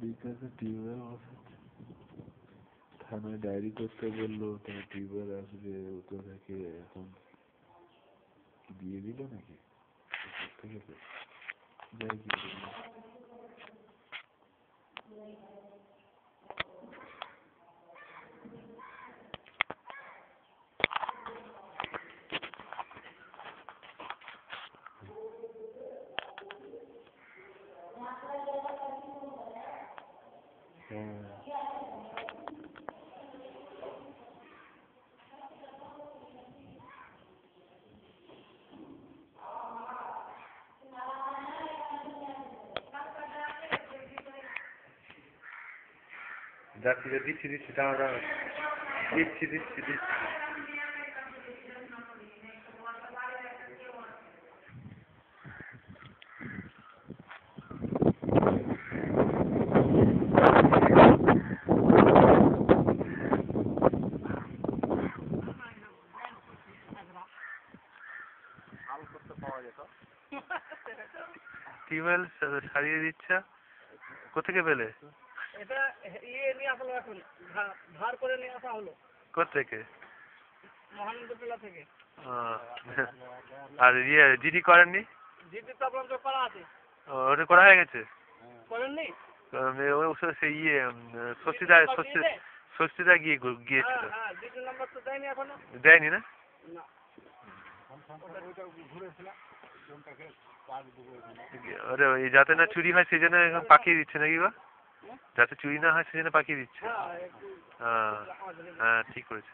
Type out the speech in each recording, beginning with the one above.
বিকাশে টিউবওয়েল বসাচ্ছে, থানায় ডায়েরি করতে বললো, তোমার টিউবওয়েল আসবে তো থেকে এখন দিয়ে দিল নাকি থেকে যাই কি যাচ্ছি দিচ্ছি দিচ্ছি দাঁড়া দিচ্ছি দিচ্ছি দিচ্ছি টিউবওয়েল সারিয়ে দিচ্ছে কোথেকে পেলে? এটা ইয়ে নিয়ে আসলো এখন ধার করে নিয়ে আসা হলো। কোথেকে? মহানন্দটোলা থেকে। আর ইয়ে জিডি করেননি? জিডি তো আপনার করা আছে। ওটা করা হয়ে গেছে? করেননি? সেই ইয়ে ষষ্ঠীদা গিয়েছিল। হ্যাঁ জিডি নাম্বার তো দেয়নি এখনো। দেয়নি না? না। ওরে ওই যাতে না চুরি হয় সেই জন্য পাঠিয়ে দিচ্ছে নাকি বা? যাতে চুরি না হয় সেই জন্য পাঠিয়ে দিচ্ছে। হ্যাঁ হ্যাঁ ঠিক করেছে।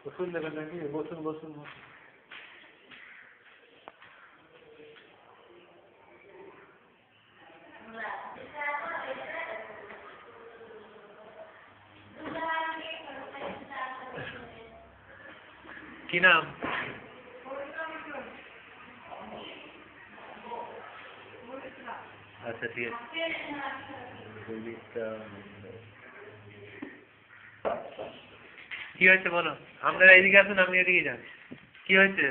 বসুন দেবেন নাকি? বসুন বসুন বসুন। কি নাম? আচ্ছা ঠিক আছে। কি হয়েছে বলো? আপনারা এদিকে আসুন, আপনি এদিকে যান। কি হয়েছে?